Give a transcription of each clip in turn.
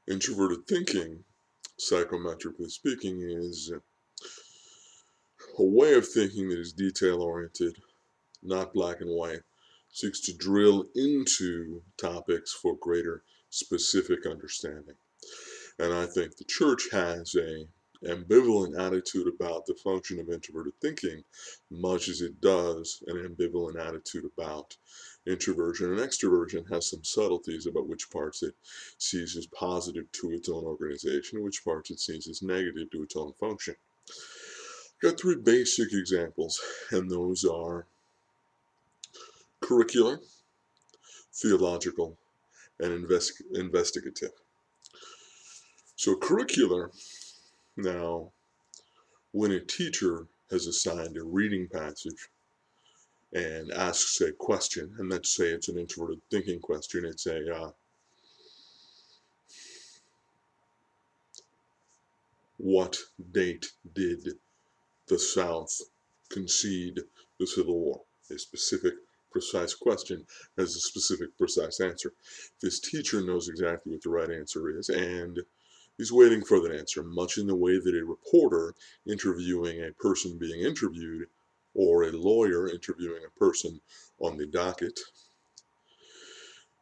Introverted thinking, psychometrically speaking, is a way of thinking that is detail-oriented, not black and white, seeks to drill into topics for greater specific understanding. And I think the church has a ambivalent attitude about the function of introverted thinking, much as it does an ambivalent attitude about introversion. And extroversion has some subtleties about which parts it sees as positive to its own organization and which parts it sees as negative to its own function. I've got three basic examples, and those are curricular, theological, and investigative. So curricular, now, when a teacher has assigned a reading passage and asks a question, and let's say it's an introverted thinking question, it's what date did the South concede the Civil War? A specific, precise question has a specific, precise answer. This teacher knows exactly what the right answer is, and he's waiting for that answer, much in the way that a reporter interviewing a person being interviewed or a lawyer interviewing a person on the docket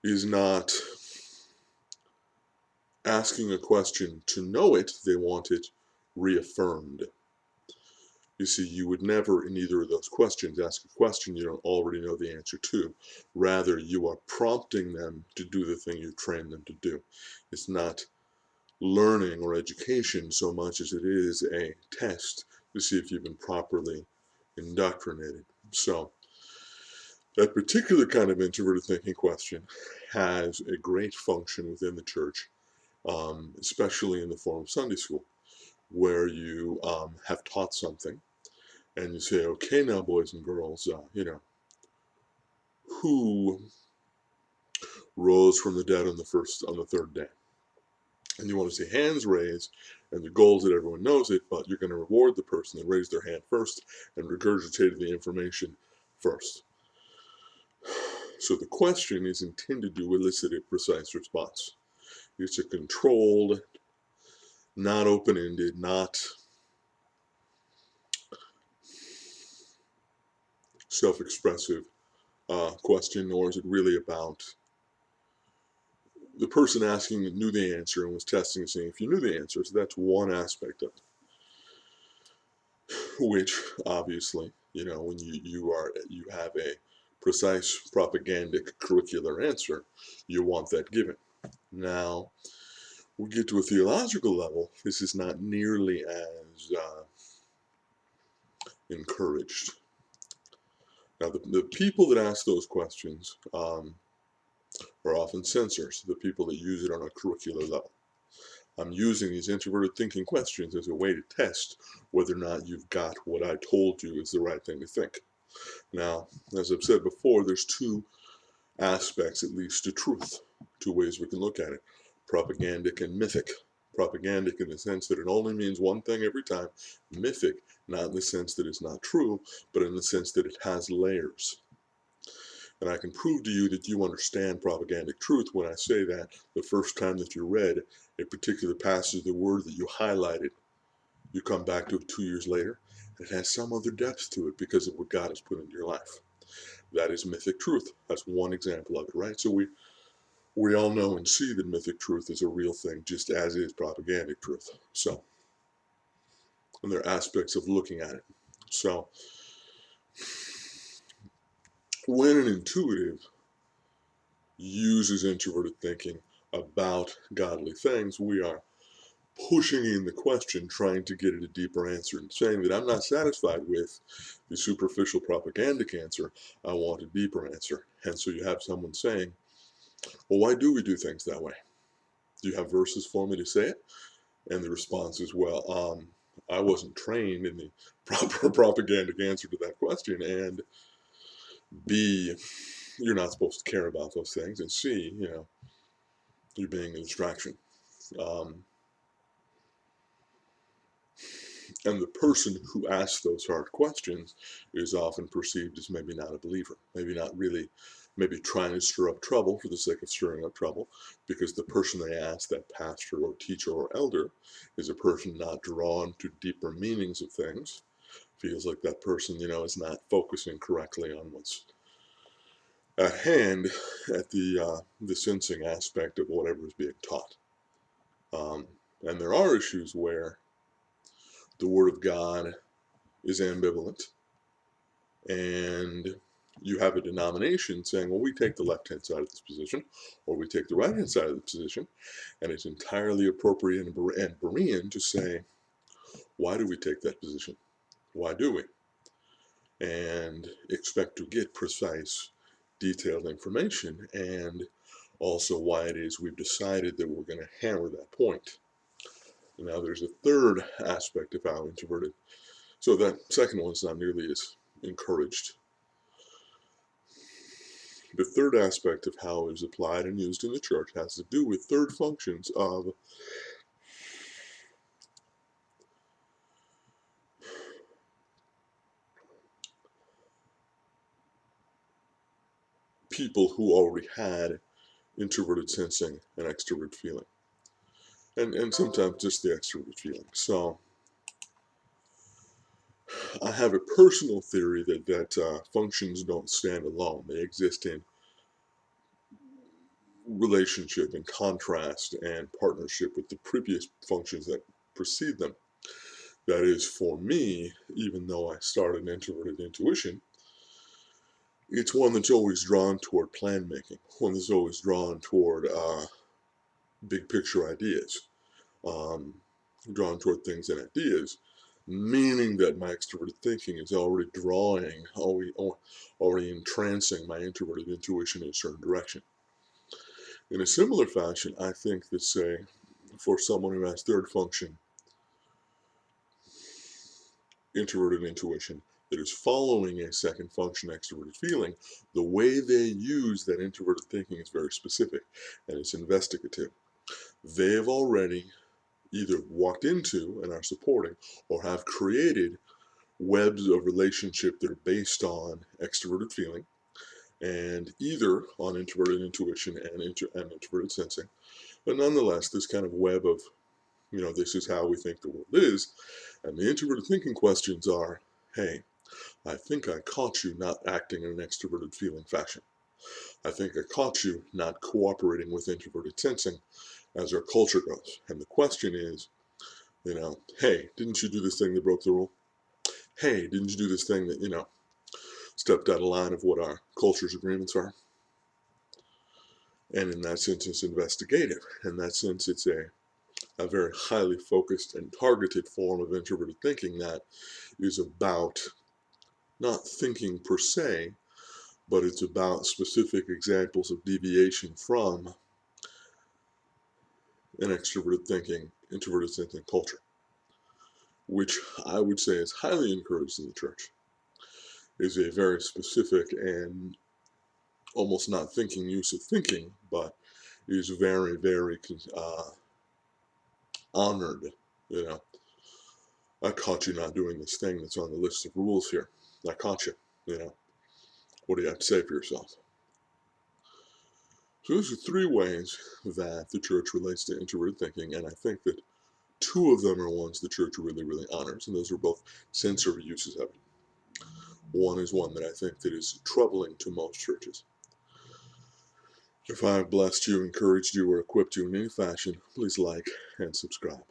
is not asking a question to know it, they want it reaffirmed. You see, you would never in either of those questions ask a question you don't already know the answer to. Rather, you are prompting them to do the thing you trained them to do. It's not learning or education so much as it is a test to see if you've been properly indoctrinated. So, that particular kind of introverted thinking question has a great function within the church, especially in the form of Sunday school, where you have taught something and you say, okay, now, boys and girls, who rose from the dead on the third day? And you want to see hands raised, and the goal is that everyone knows it, but you're going to reward the person that raised their hand first and regurgitated the information first. So the question is intended to elicit a precise response. It's a controlled, not open-ended, not self-expressive question, nor is it really about the person asking knew the answer and was testing and seeing if you knew the answer. So that's one aspect of it, which obviously, when you have a precise propagandic curricular answer, you want that given. Now, we get to a theological level, this is not nearly as encouraged. Now, the people that ask those questions are often censors, the people that use it on a curricular level. I'm using these introverted thinking questions as a way to test whether or not you've got what I told you is the right thing to think. Now, as I've said before, there's two aspects, at least, to truth, two ways we can look at it, propagandic and mythic. Propagandic in the sense that it only means one thing every time, mythic, not in the sense that it's not true, but in the sense that it has layers. And I can prove to you that you understand propagandic truth when I say that the first time that you read a particular passage of the word that you highlighted, you come back to it 2 years later, and it has some other depth to it because of what God has put into your life. That is mythic truth. That's one example of it, right? So we all know and see that mythic truth is a real thing, just as is propagandic truth. So, and there are aspects of looking at it. So, when an intuitive uses introverted thinking about godly things, we are pushing in the question, trying to get at a deeper answer, and saying that I'm not satisfied with the superficial propagandic answer, I want a deeper answer. And so you have someone saying, well, why do we do things that way? Do you have verses for me to say it? And the response is, well, I wasn't trained in the proper propagandic answer to that question, and B, you're not supposed to care about those things, and C, you're being a distraction. And the person who asks those hard questions is often perceived as maybe not a believer, maybe not really maybe trying to stir up trouble for the sake of stirring up trouble, because the person they ask, that pastor or teacher or elder, is a person not drawn to deeper meanings of things, feels like that person, is not focusing correctly on what's at hand at the sensing aspect of whatever is being taught. And there are issues where the Word of God is ambivalent, and you have a denomination saying, well, we take the left-hand side of this position, or we take the right-hand side of the position, and it's entirely appropriate and Berean to say, why do we take that position? Why do we? And expect to get precise, detailed information, and also why it is we've decided that we're going to hammer that point. Now, there's a third aspect of how introverted, so that second one's not nearly as encouraged. The third aspect of how it is applied and used in the church has to do with third functions of people who already had introverted sensing and extroverted feeling. And sometimes just the extroverted feeling. So I have a personal theory that functions don't stand alone. They exist in relationship and contrast and partnership with the previous functions that precede them. That is, for me, even though I started introverted intuition, it's one that's always drawn toward plan making, one that's always drawn toward big picture ideas, drawn toward things and ideas, meaning that my extroverted thinking is already already entrancing my introverted intuition in a certain direction. In a similar fashion, I think that, say, for someone who has third function introverted intuition that is following a second function extroverted feeling, the way they use that introverted thinking is very specific and it's investigative. They have already either walked into and are supporting or have created webs of relationship that are based on extroverted feeling and either on introverted intuition and introverted sensing. But nonetheless, this kind of web of, this is how we think the world is. And the introverted thinking questions are, hey, I think I caught you not acting in an extroverted feeling fashion. I think I caught you not cooperating with introverted sensing as our culture goes. And the question is, hey, didn't you do this thing that broke the rule? Hey, didn't you do this thing that, stepped out of line of what our culture's agreements are? And in that sense, it's investigative. In that sense, it's a very highly focused and targeted form of introverted thinking that is about not thinking per se, but it's about specific examples of deviation from an extroverted thinking, introverted thinking culture, which I would say is highly encouraged in the church, is a very specific and almost not thinking use of thinking, but is very, very honored. I caught you not doing this thing that's on the list of rules here. I caught you. What do you have to say for yourself? So those are three ways that the church relates to introverted thinking, and I think that two of them are ones the church really, really honors, and those are both sensory uses of it. One is one that I think that is troubling to most churches. If I have blessed you, encouraged you, or equipped you in any fashion, please like and subscribe.